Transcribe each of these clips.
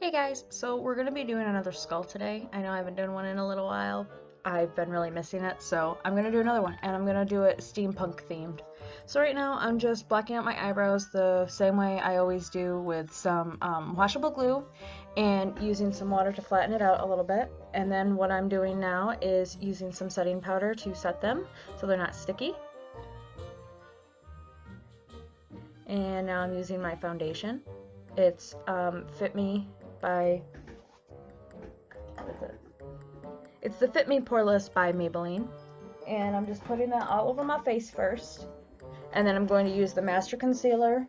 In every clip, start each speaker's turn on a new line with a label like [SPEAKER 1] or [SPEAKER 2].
[SPEAKER 1] Hey guys, so we're going to be doing another skull today. I know I haven't done one in a little while. I've been really missing it, so I'm going to do another one, and I'm going to do it steampunk themed. So right now I'm just blacking out my eyebrows the same way I always do with some washable glue and using some water to flatten it out a little bit. And then what I'm doing now is using some setting powder to set them so they're not sticky. And now I'm using my foundation. It's Fit Me by It's the Fit Me Poreless by Maybelline. And I'm just putting that all over my face first. And then I'm going to use the Master Concealer.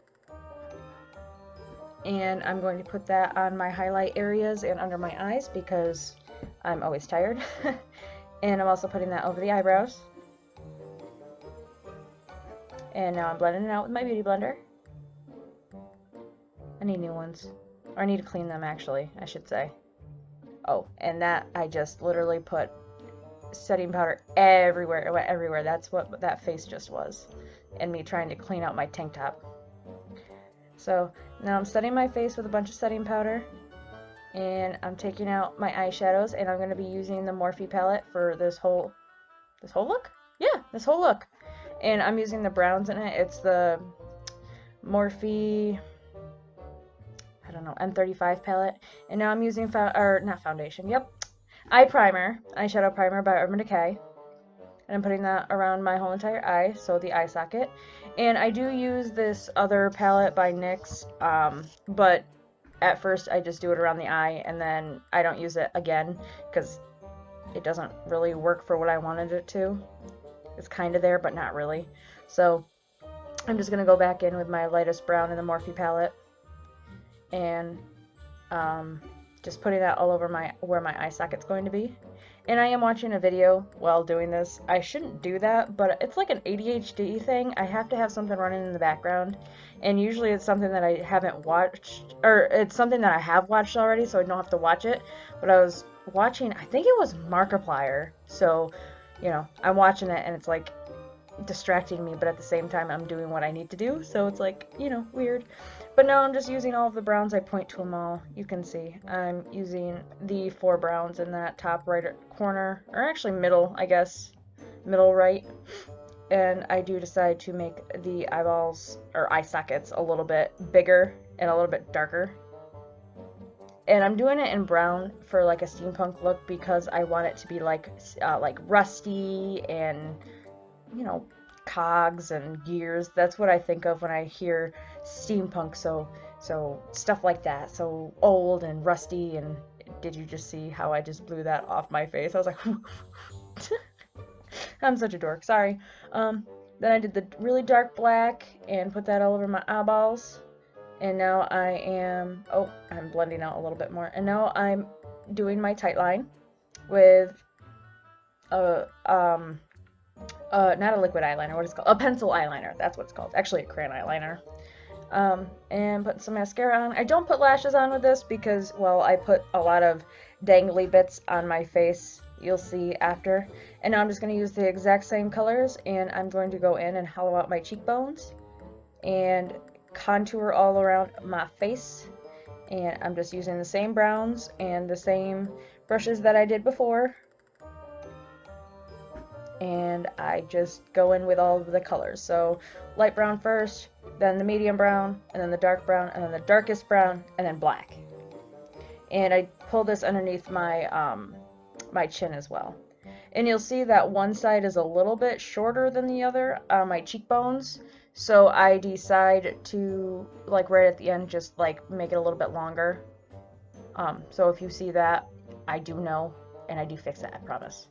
[SPEAKER 1] And I'm going to put that on my highlight areas and under my eyes because I'm always tired. And I'm also putting that over the eyebrows. And now I'm blending it out with my beauty blender. I need new ones. Or I need to clean them actually, I should say. Oh, and that I just literally put setting powder everywhere. It went everywhere. That's what that face just was. And me trying to clean out my tank top. So now I'm setting my face with a bunch of setting powder. And I'm taking out my eyeshadows. And I'm going to be using the Morphe palette for this whole look? Yeah, this whole look. And I'm using the browns in it. It's the Morphe, I don't know, M35 palette. And now I'm using, not foundation, yep, eyeshadow primer by Urban Decay. And I'm putting that around my whole entire eye, so the eye socket. And I do use this other palette by NYX, but at first I just do it around the eye, and then I don't use it again, because it doesn't really work for what I wanted it to. It's kind of there, but not really. So I'm just going to go back in with my lightest brown in the Morphe palette. And just putting that all over where my eye socket's going to be. And I am watching a video while doing this. I shouldn't do that, but it's like an ADHD thing. I have to have something running in the background, and usually it's something that I haven't watched, or it's something that I have watched already, so I don't have to watch it. But I was watching, I think it was Markiplier, so you know, I'm watching it and it's like distracting me, but at the same time I'm doing what I need to do, so it's like, you know, weird. But now I'm just using all of the browns. I point to them all. You can see I'm using the 4 browns in that top right corner, or actually middle, I guess, middle right. And I do decide to make the eyeballs or eye sockets a little bit bigger and a little bit darker. And I'm doing it in brown for like a steampunk look because I want it to be like rusty and, you know, cogs and gears. That's what I think of when I hear steampunk. So stuff like that. So old and rusty. And did you just see how I just blew that off my face? I was like, I'm such a dork. Sorry. Then I did the really dark black and put that all over my eyeballs. And now I'm blending out a little bit more. And now I'm doing my tight line with not a liquid eyeliner, what is it called? A pencil eyeliner, that's what it's called. Actually, a crayon eyeliner. And putting some mascara on. I don't put lashes on with this because, well, I put a lot of dangly bits on my face. You'll see after. And now I'm just going to use the exact same colors, and I'm going to go in and hollow out my cheekbones and contour all around my face. And I'm just using the same browns and the same brushes that I did before. And I just go in with all of the colors. So light brown first, then the medium brown, and then the dark brown, and then the darkest brown, and then black. And I pull this underneath my my chin as well. And you'll see that one side is a little bit shorter than the other on my cheekbones. So I decide to, like right at the end, just like make it a little bit longer. So if you see that, I do know, and I do fix it, I promise.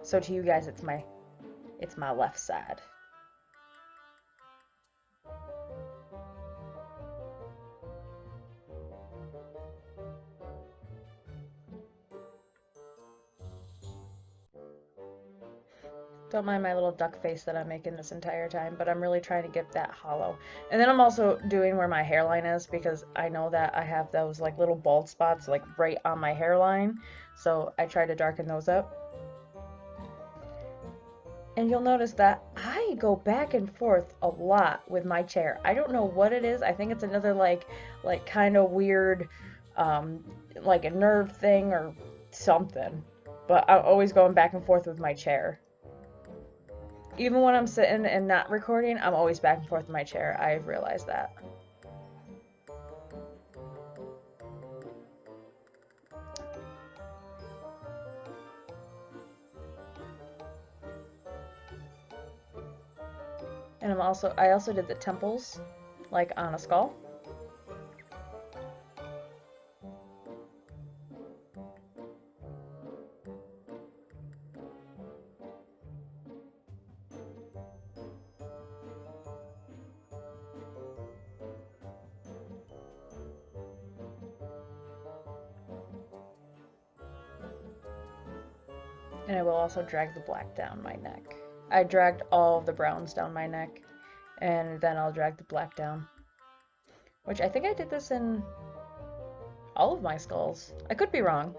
[SPEAKER 1] So to you guys, it's my left side. Don't mind my little duck face that I'm making this entire time, but I'm really trying to get that hollow. And then I'm also doing where my hairline is because I know that I have those like little bald spots like right on my hairline. So I try to darken those up. And you'll notice that I go back and forth a lot with my chair. I don't know what it is. I think it's another like kind of weird um like a nerve thing or something. But I'm always going back and forth with my chair. Even when I'm sitting and not recording, I'm always back and forth with my chair. I've realized that. And I also did the temples like on a skull. And I will also drag the black down my neck. I dragged all of the browns down my neck, and then I'll drag the black down. Which I think I did this in all of my skulls. I could be wrong.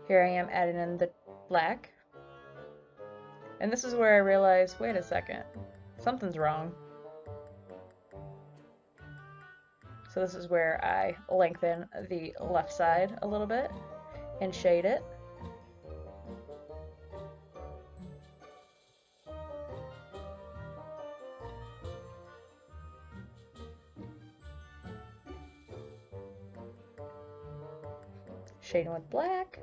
[SPEAKER 1] Here I am adding in the black. And this is where I realize, wait a second, something's wrong. So this is where I lengthen the left side a little bit and shade it. Shading with black.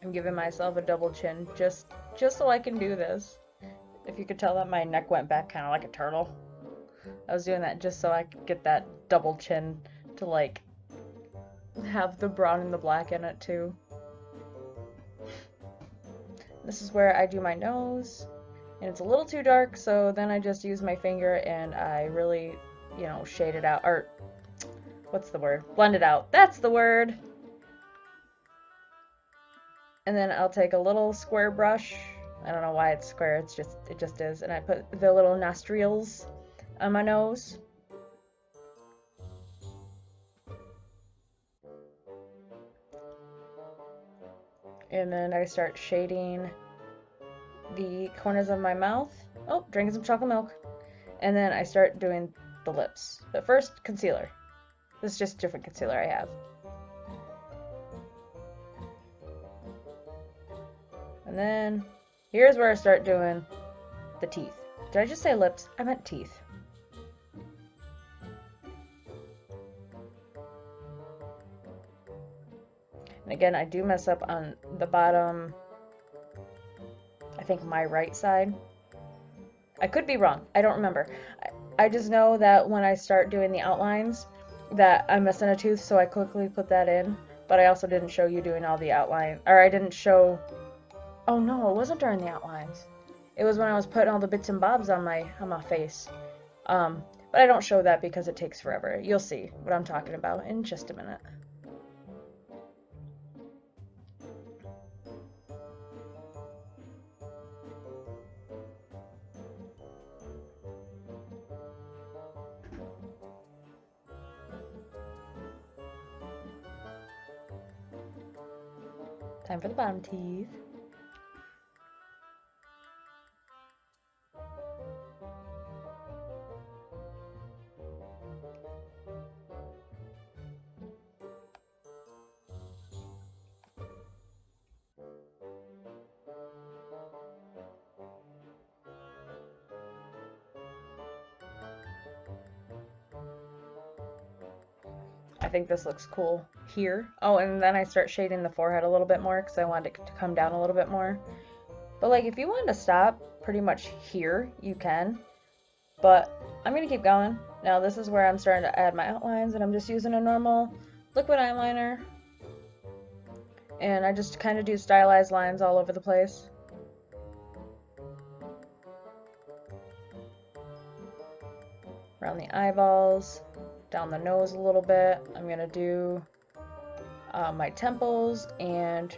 [SPEAKER 1] I'm giving myself a double chin just so I can do this. If you could tell that my neck went back kind of like a turtle. I was doing that just so I could get that double chin to like have the brown and the black in it too. This is where I do my nose, and it's a little too dark, so then I just use my finger and I really, you know, shade it out, or what's the word? Blend it out. That's the word! And then I'll take a little square brush. I don't know why it's square, it just is, and I put the little nostrils on my nose. And then I start shading the corners of my mouth. Oh, drinking some chocolate milk. And then I start doing the lips. But first, concealer. This is just different concealer I have. And then here's where I start doing the teeth. Did I just say lips? I meant teeth. And again, I do mess up on the bottom, I think my right side. I could be wrong. I don't remember. I just know that when I start doing the outlines that I'm missing a tooth, so I quickly put that in. But I also didn't show you doing all the outline, or I didn't show... Oh no, it wasn't during the outlines. It was when I was putting all the bits and bobs on my face. But I don't show that because it takes forever. You'll see what I'm talking about in just a minute. Time for the bottom teeth. I think this looks cool here. Oh, and then I start shading the forehead a little bit more because I wanted it to come down a little bit more. But like, if you wanted to stop pretty much here, you can. But I'm going to keep going. Now this is where I'm starting to add my outlines, and I'm just using a normal liquid eyeliner. And I just kind of do stylized lines all over the place. around the eyeballs, down the nose a little bit. I'm going to do my temples and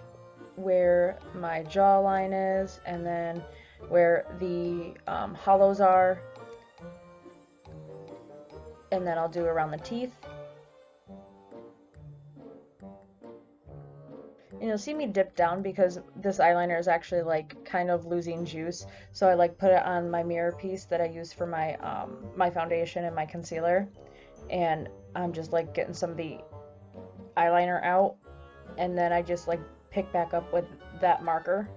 [SPEAKER 1] where my jawline is, and then where the hollows are, and then I'll do around the teeth. And you'll see me dip down because this eyeliner is actually like kind of losing juice, so I like put it on my mirror piece that I use for my my foundation and my concealer, and I'm just like getting some of the eyeliner out, and then I just like pick back up with that marker.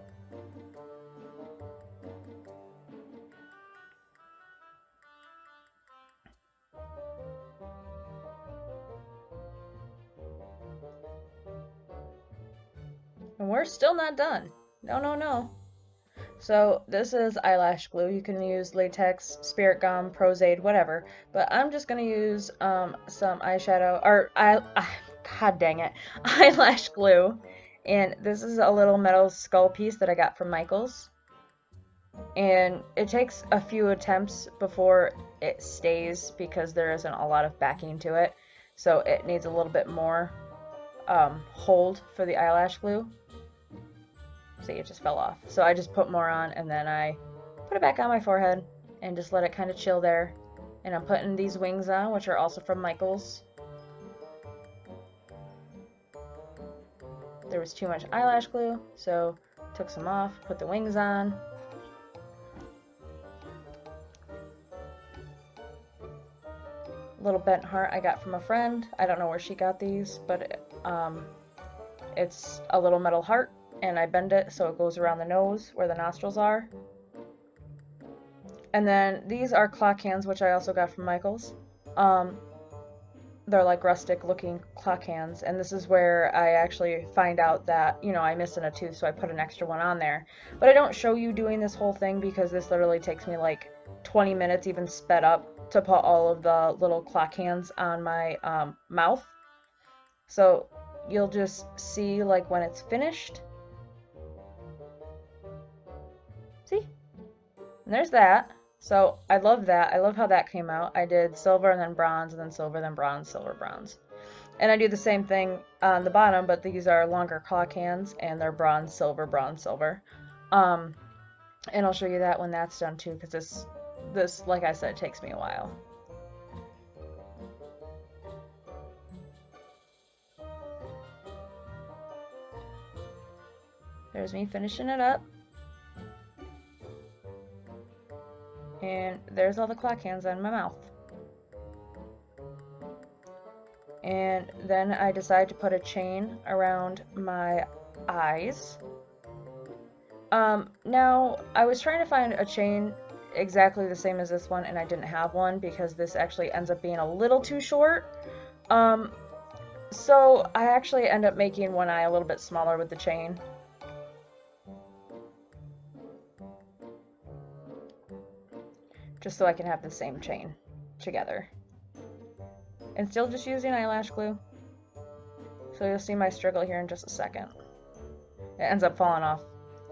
[SPEAKER 1] And we're still not done. No, no, no. So this is eyelash glue. You can use latex, spirit gum, Pros-Aide, whatever. But I'm just going to use some eyeshadow, or god dang it, eyelash glue. And this is a little metal skull piece that I got from Michaels. And it takes a few attempts before it stays because there isn't a lot of backing to it. So it needs a little bit more hold for the eyelash glue. See, it just fell off. So I just put more on, and then I put it back on my forehead and just let it kind of chill there. And I'm putting these wings on, which are also from Michaels. There was too much eyelash glue, so took some off, put the wings on. Little bent heart I got from a friend. I don't know where she got these, but it's a little metal heart. And I bend it so it goes around the nose where the nostrils are. And then these are clock hands, which I also got from Michaels. They're like rustic looking clock hands, and this is where I actually find out that, you know, I'm missing a tooth, so I put an extra one on there. But I don't show you doing this whole thing because this literally takes me like 20 minutes, even sped up, to put all of the little clock hands on my mouth. So you'll just see like when it's finished. See? And there's that. So I love that. I love how that came out. I did silver and then bronze, and then silver, then bronze, silver, bronze. And I do the same thing on the bottom, but these are longer clock hands, and they're bronze, silver, bronze, silver. And I'll show you that when that's done too, because this, like I said, takes me a while. There's me finishing it up. And there's all the clock hands on my mouth. And then I decided to put a chain around my eyes. Now, I was trying to find a chain exactly the same as this one, and I didn't have one because this actually ends up being a little too short. So I actually end up making one eye a little bit smaller with the chain. Just so I can have the same chain together. And still just using eyelash glue. So you'll see my struggle here in just a second. It ends up falling off,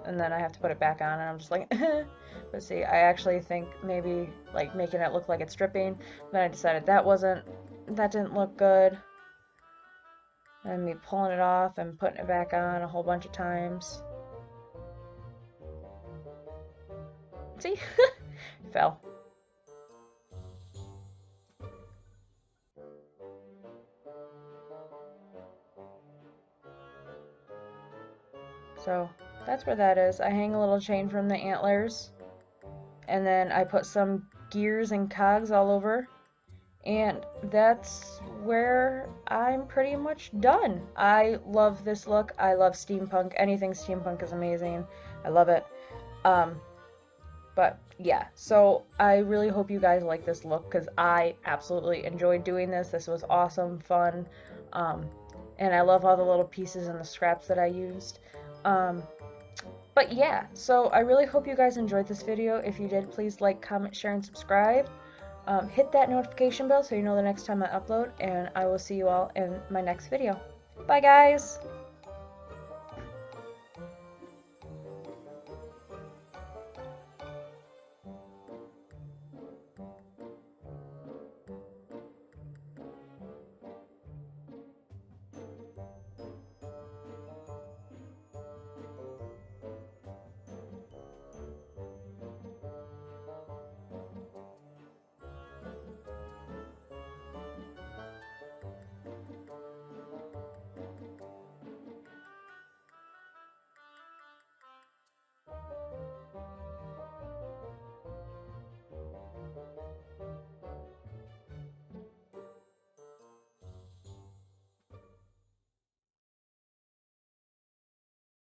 [SPEAKER 1] and then I have to put it back on, and I'm just like, but see, I actually think maybe like making it look like it's dripping. Then I decided that didn't look good. And me pulling it off and putting it back on a whole bunch of times. See? Fell. So that's where that is. I hang a little chain from the antlers, and then I put some gears and cogs all over, and that's where I'm pretty much done. I love this look. I love steampunk. Anything steampunk is amazing. I love it. But yeah, so I really hope you guys like this look because I absolutely enjoyed doing this. This was awesome, fun, and I love all the little pieces and the scraps that I used. But yeah, so I really hope you guys enjoyed this video. If you did, please like, comment, share, and subscribe. Hit that notification bell so you know the next time I upload, and I will see you all in my next video. Bye, guys!